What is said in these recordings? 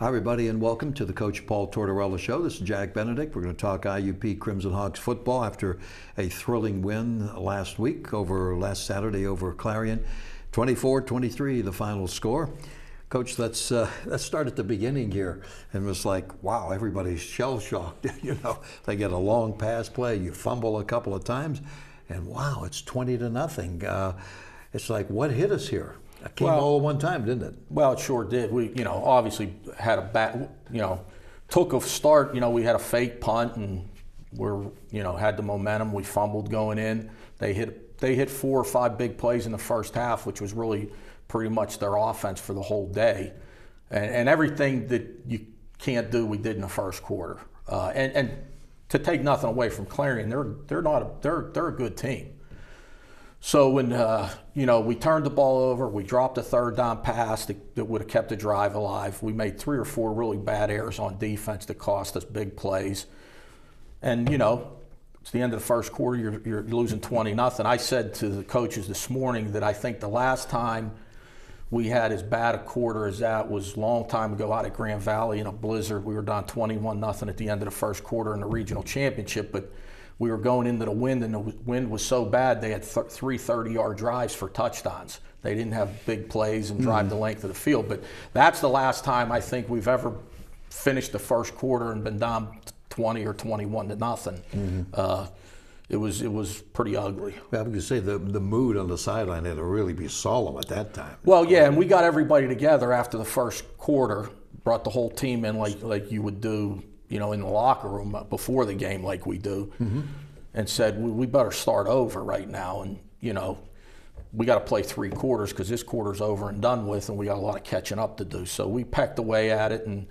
Hi, everybody, and welcome to the Coach Paul Tortorella Show. This is Jack Benedict. We're going to talk IUP Crimson Hawks football after a thrilling win last Saturday over Clarion. 24-23, the final score. Coach, let's start at the beginning here. And it was like, wow, everybody's shell-shocked. They get a long pass play, you fumble a couple of times, and wow, it's 20-0. It's like, what hit us here? It came all at one time, didn't it? Well, it sure did. We, obviously had a bad, took a start. We had a fake punt and had the momentum. We fumbled going in. They hit 4 or 5 big plays in the first half, which was really pretty much their offense for the whole day. And everything that you can't do, we did in the first quarter. And to take nothing away from Clarion, they're a good team. So when we turned the ball over, we dropped a third down pass that would have kept the drive alive. We made 3 or 4 really bad errors on defense that cost us big plays. And it's the end of the first quarter. You're losing 20-0. I said to the coaches this morning that I think the last time we had as bad a quarter as that was a long time ago out at Grand Valley in a blizzard. We were down 21-0 at the end of the first quarter in the regional championship, but we were going into the wind, and the wind was so bad they had 3 30-yard drives for touchdowns. They didn't have big plays and drive the length of the field. But that's the last time I think we've ever finished the first quarter and been down 20 or 21-0. It was pretty ugly. I was going to say the mood on the sideline had to really be solemn at that time. Well, yeah, and we got everybody together after the first quarter, brought the whole team in like you would do, in the locker room before the game like we do, and said, we better start over right now. And, we got to play 3 quarters because this quarter's over and done with, and we got a lot of catching up to do. So we pecked away at it and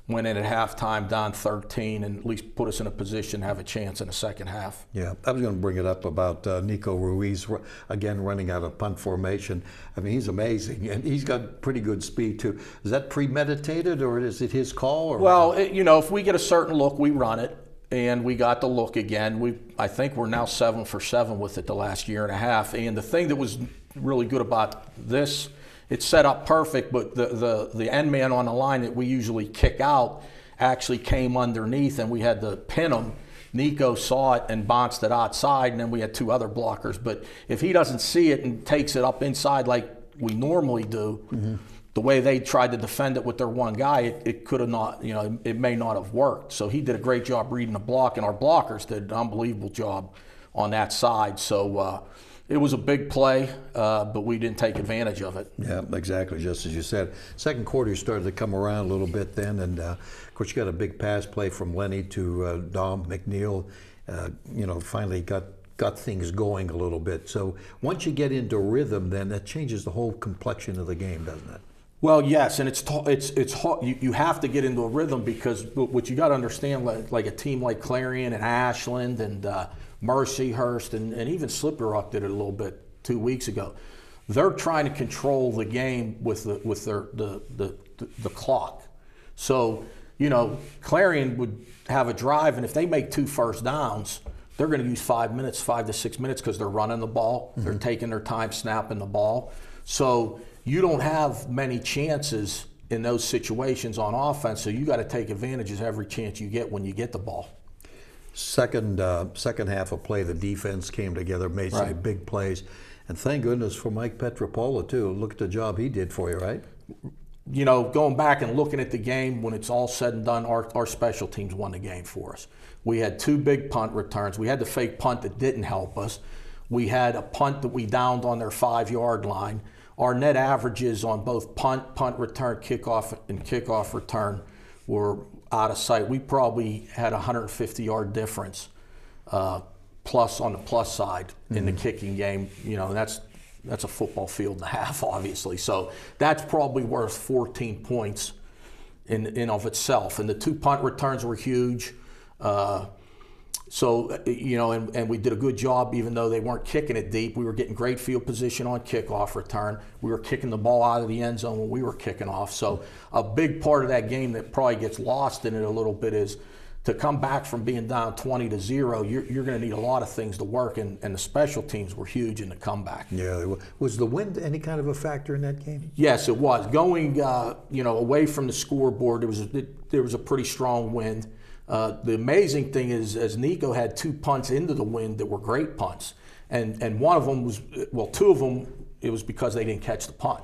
went in at halftime down 13 and at least put us in a position to have a chance in the second half. Yeah, I was going to bring it up about Nico Ruiz, again, running out of punt formation. I mean, he's amazing, and he's got pretty good speed, too. Is that premeditated, or is it his call? Or? Well, if we get a certain look, we run it, and we got the look again. I think we're now 7 for 7 with it the last year and a half, and the thing that was really good about this, it's set up perfect, but the end man on the line that we usually kick out actually came underneath, and we had to pin him. Nico saw it and bounced it outside, and then we had 2 other blockers. But if he doesn't see it and takes it up inside like we normally do, the way they tried to defend it with their one guy, it could have not, it may not have worked. So he did a great job reading the block, and our blockers did an unbelievable job on that side. So it was a big play, but we didn't take advantage of it. Yeah, exactly, just as you said. Second quarter, you started to come around a little bit then, and of course you got a big pass play from Lenny to Dom McNeil. Finally got things going a little bit. So once you get into rhythm, then that changes the whole complexion of the game, doesn't it? Well, yes, and it's hard. You have to get into a rhythm because what you got to understand, like a team like Clarion and Ashland and Mercyhurst and even Slippery Rock did it a little bit 2 weeks ago. They're trying to control the game with the clock. So Clarion would have a drive, and if they make 2 first downs, they're going to use 5 to 6 minutes because they're running the ball. They're taking their time snapping the ball. So you don't have many chances in those situations on offense. So you got to take advantage of every chance you get when you get the ball. Second half of play, the defense came together, made some big plays. And thank goodness for Mike Petropola, too. Look at the job he did for you, right? Going back and looking at the game, when it's all said and done, our special teams won the game for us. We had 2 big punt returns. We had the fake punt that didn't help us. We had a punt that we downed on their 5-yard line. Our net averages on both punt return, kickoff return were out of sight. We probably had a 150-yard difference plus on the plus side in the kicking game. That's a football field and a half, obviously. So that's probably worth 14 points in of itself. And the 2 punt returns were huge. And we did a good job, even though they weren't kicking it deep. We were getting great field position on kickoff return. We were kicking the ball out of the end zone when we were kicking off. So a big part of that game that probably gets lost in it a little bit is to come back from being down 20-0, you're going to need a lot of things to work, and the special teams were huge in the comeback. Yeah, was the wind any kind of a factor in that game? Yes, it was. Going away from the scoreboard, there was a pretty strong wind. The amazing thing is, as Nico had 2 punts into the wind that were great punts, and one of them was, well, 2 of them, it was because they didn't catch the punt.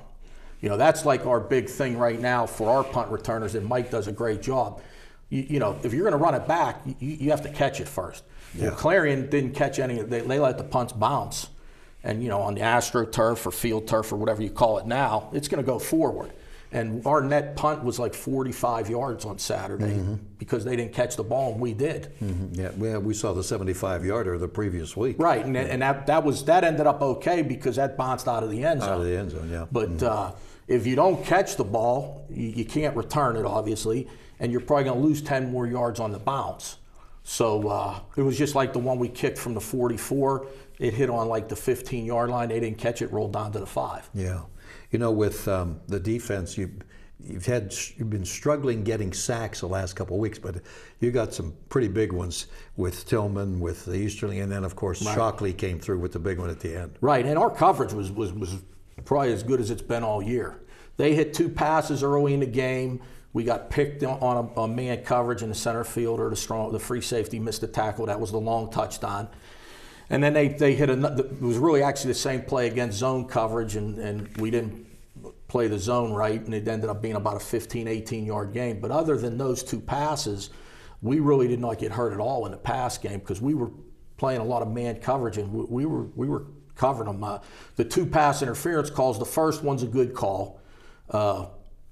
That's like our big thing right now for our punt returners, and Mike does a great job. If you're going to run it back, you have to catch it first. Yeah. Well, Clarion didn't catch any. They let the punts bounce. And, on the AstroTurf or field turf or whatever you call it now, it's going to go forward. And our net punt was like 45 yards on Saturday because they didn't catch the ball, and we did. Yeah, we saw the 75-yarder the previous week. Right, and that ended up okay because that bounced out of the end zone. Out of the end zone, yeah. But if you don't catch the ball, you can't return it, obviously, and you're probably going to lose 10 more yards on the bounce. So it was just like the one we kicked from the 44. It hit on like the 15-yard line. They didn't catch it, rolled down to the 5. Yeah. With the defense, you've been struggling getting sacks the last couple of weeks, but you got some pretty big ones with Tillman, with the Easterling, and then, of course, right. Shockley came through with the big one at the end. Right, and our coverage was probably as good as it's been all year. They hit 2 passes early in the game. We got picked on a man coverage, and the center fielder, the free safety, missed the tackle. That was the long touchdown. And then they hit another. It was really actually the same play against zone coverage, and we didn't play the zone right, and it ended up being about a 15, 18-yard game. But other than those 2 passes, we really did not get hurt at all in the pass game because we were playing a lot of man coverage, and we were covering them. The 2 pass interference calls, the first one's a good call.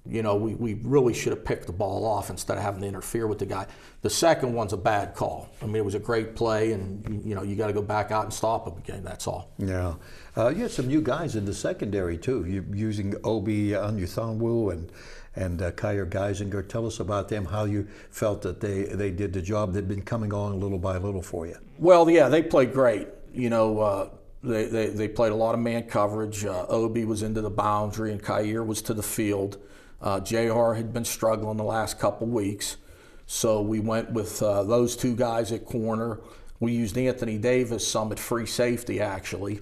We really should have picked the ball off instead of having to interfere with the guy. The second one's a bad call. I mean, it was a great play, and you got to go back out and stop him again. That's all. Yeah, you had some new guys in the secondary too. You're using Obi Anyuthonwu and Kyer Geisinger. Tell us about them. How you felt that they did the job. They'd been coming on little by little for you. Well, yeah, they played great. They played a lot of man coverage. Obi was into the boundary, and Kyer was to the field. JR had been struggling the last couple weeks, so we went with those 2 guys at corner. We used Anthony Davis some at free safety, actually.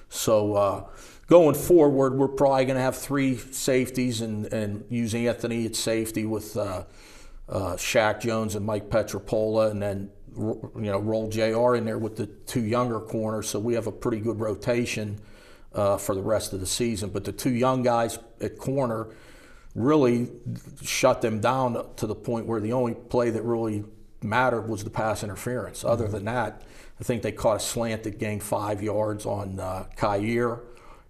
So going forward, we're probably going to have 3 safeties and use Anthony at safety with Shaq Jones and Mike Petropola, and then roll JR in there with the 2 younger corners. So we have a pretty good rotation for the rest of the season. But the 2 young guys at corner really shut them down to the point where the only play that really mattered was the pass interference. Other than that, I think they caught a slant that gained 5 yards on Kyer,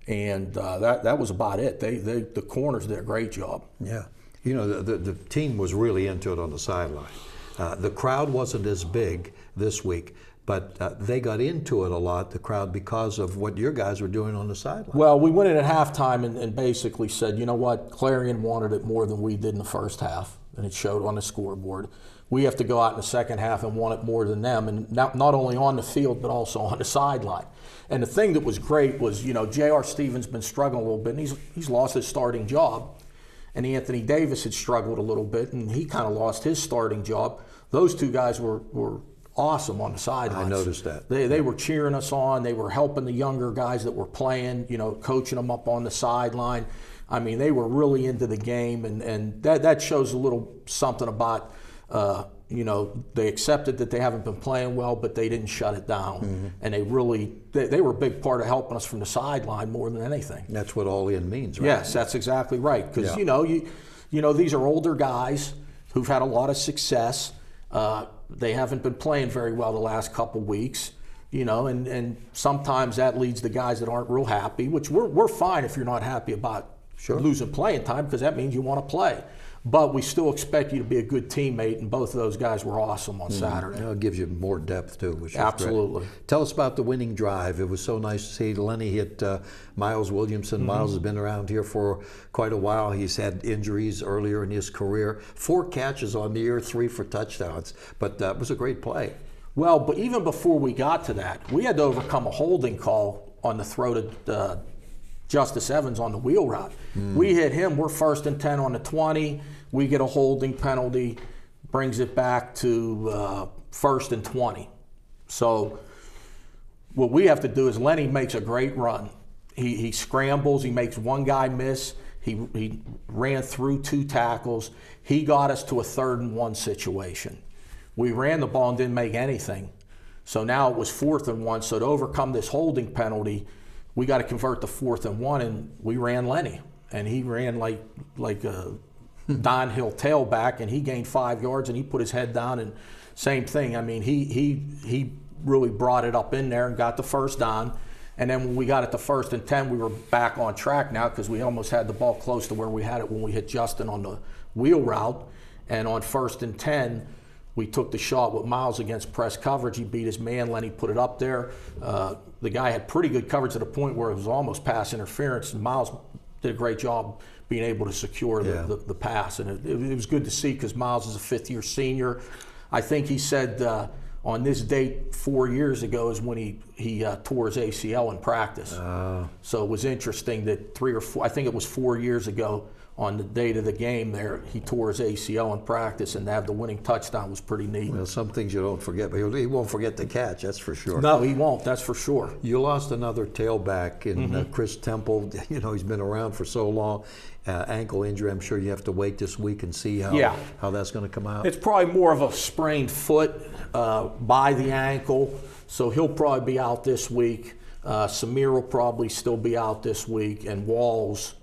and that was about it. The corners did a great job. Yeah, the team was really into it on the sideline. The crowd wasn't as big this week, but they got into it a lot, the crowd, because of what your guys were doing on the sideline. Well, we went in at halftime and basically said, you know what, Clarion wanted it more than we did in the first half, and it showed on the scoreboard. We have to go out in the second half and want it more than them, and not only on the field, but also on the sideline. And the thing that was great was, J.R. Stevens been struggling a little bit, and he's lost his starting job. And Anthony Davis had struggled a little bit, and he kind of lost his starting job. Those 2 guys were awesome on the sidelines. I noticed that. They were cheering us on. They were helping the younger guys that were playing, coaching them up on the sideline. I mean, they were really into the game, and that shows a little something about, they accepted that they haven't been playing well, but they didn't shut it down. And they were a big part of helping us from the sideline more than anything. That's what all in means, right? Yes, that's exactly right. Because, these are older guys who've had a lot of success. They haven't been playing very well the last couple weeks, and sometimes that leads to guys that aren't real happy, which we're fine if you're not happy about losing playing time, because that means you want to play. But we still expect you to be a good teammate, and both of those guys were awesome on Saturday. It gives you more depth, too, which is absolutely great. Tell us about the winning drive. It was so nice to see Lenny hit Miles Williamson. Miles has been around here for quite a while. He's had injuries earlier in his career. 4 catches on the year, 3 for touchdowns. But it was a great play. Well, but even before we got to that, we had to overcome a holding call on the throw to Justice Evans on the wheel route. We hit him. We're 1st and 10 on the 20. We get a holding penalty. brings it back to 1st and 20. So what we have to do is Lenny makes a great run. He scrambles, he makes one guy miss, he ran through 2 tackles. He got us to a 3rd and 1 situation. We ran the ball and didn't make anything. So now it was 4th and 1. So to overcome this holding penalty, we got to convert to 4th and 1, and we ran Lenny. And he ran like a downhill tailback, and he gained 5 yards, and he put his head down, and same thing. I mean, he really brought it up in there and got the first down. And then when we got it to 1st and 10, we were back on track now because we almost had the ball close to where we had it when we hit Justin on the wheel route. And on 1st and 10, we took the shot with Miles against press coverage. He beat his man. Lenny put it up there. The guy had pretty good coverage to the point where it was almost pass interference. And Miles did a great job being able to secure the pass. And it was good to see because Miles is a 5th-year senior. I think he said on this date 4 years ago is when he tore his ACL in practice. So it was interesting that 4 years ago on the date of the game there, he tore his ACL in practice, and to have the winning touchdown was pretty neat. Well, some things you don't forget, but he won't forget the catch, that's for sure. No, he won't, that's for sure. You lost another tailback in Chris Temple. You know, he's been around for so long. Ankle injury, I'm sure you have to wait this week and see how that's going to come out. It's probably more of a sprained foot by the ankle, so he'll probably be out this week. Samir will probably still be out this week, and Walls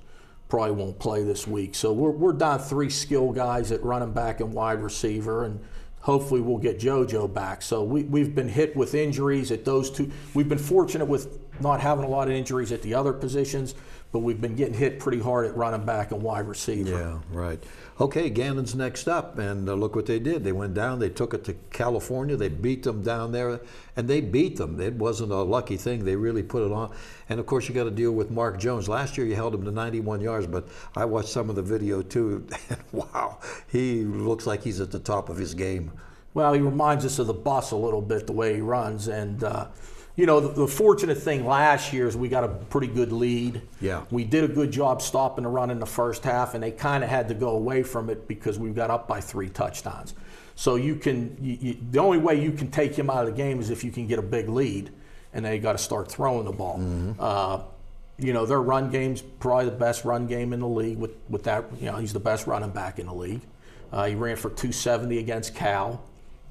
probably won't play this week. So we're down 3 skill guys at running back and wide receiver, and hopefully we'll get JoJo back. So we've been hit with injuries at those 2. We've been fortunate with not having a lot of injuries at the other positions, but we've been getting hit pretty hard at running back and wide receiver. Yeah, right. Okay, Gannon's next up, and look what they did. They went down, they took it to California, they beat them down there, and they beat them. It wasn't a lucky thing. They really put it on. And, of course, you got to deal with Mark Jones. Last year you held him to 91 yards, but I watched some of the video, too, and wow, he looks like he's at the top of his game. Well, he reminds us of the bus a little bit, the way he runs, and you know, the fortunate thing last year is we got a pretty good lead. Yeah. We did a good job stopping the run in the first half, and they kind of had to go away from it because we got up by 3 touchdowns. So the only way you can take him out of the game is if you can get a big lead, and then you got to start throwing the ball. You know, their run game's probably the best run game in the league. With that, you know, he's the best running back in the league. He ran for 270 against Cal.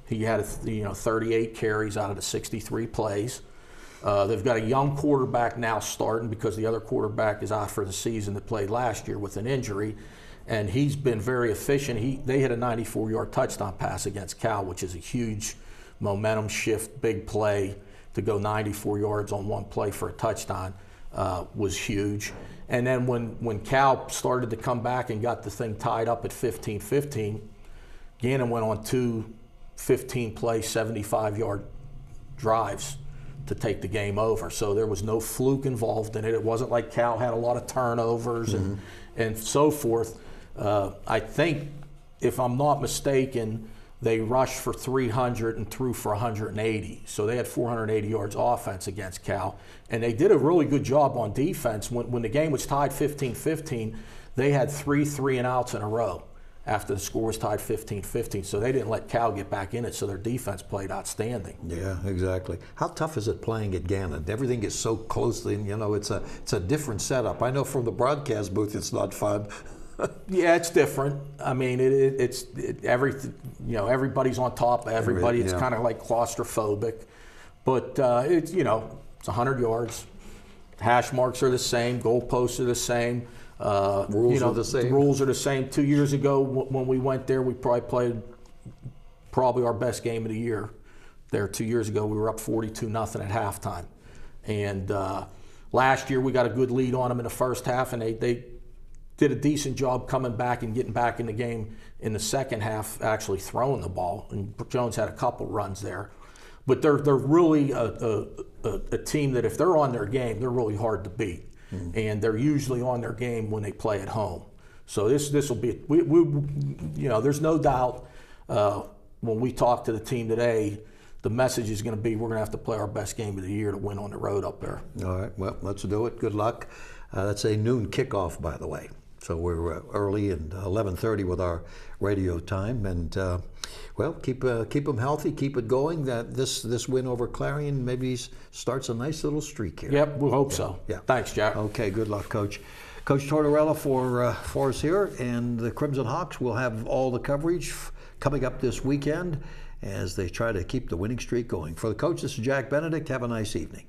He had 38 carries out of the 63 plays. They've got a young quarterback now starting because the other quarterback is out for the season that played last year with an injury, and he's been very efficient. They hit a 94-yard touchdown pass against Cal, which is a huge momentum shift, big play to go 94 yards on one play for a touchdown was huge. And then when Cal started to come back and got the thing tied up at 15-15, Gannon went on 2 15-play, 75-yard drives to take the game over. So there was no fluke involved in it. It wasn't like Cal had a lot of turnovers and so forth. I think, if I'm not mistaken, they rushed for 300 and threw for 180. So they had 480 yards offense against Cal. And they did a really good job on defense. When the game was tied 15-15, they had 3 3-and-outs in a row after the score was tied 15-15. So they didn't let Cal get back in it, so their defense played outstanding. Yeah, exactly. How tough is it playing at Gannon? Everything is so closely, and you know, it's a different setup. I know from the broadcast booth it's not fun. Yeah, it's different. I mean, everybody's on top of everybody. It's kind of like claustrophobic. But it's 100 yards. Hash marks are the same. Goalposts are the same. Rules are the same. The rules are the same. 2 years ago, when we went there, we probably played our best game of the year. There 2 years ago, we were up 42-0 at halftime, and last year we got a good lead on them in the first half, and they did a decent job coming back and getting back in the game in the second half, actually throwing the ball. And Jones had a couple runs there, but they're really a team that if they're on their game, they're really hard to beat. And they're usually on their game when they play at home. So this will be there's no doubt when we talk to the team today, the message is going to be we're going to have to play our best game of the year to win on the road up there. All right, well, let's do it. Good luck. That's a noon kickoff, by the way. So we're early and 11:30 with our radio time, and well, keep them healthy, keep it going. That this win over Clarion maybe starts a nice little streak here. Yep, we hope so. Yeah. Thanks, Jack. Okay, good luck, Coach. Coach Tortorella for us here, and the Crimson Hawks will have all the coverage coming up this weekend as they try to keep the winning streak going. For the coach, this is Jack Benedict. Have a nice evening.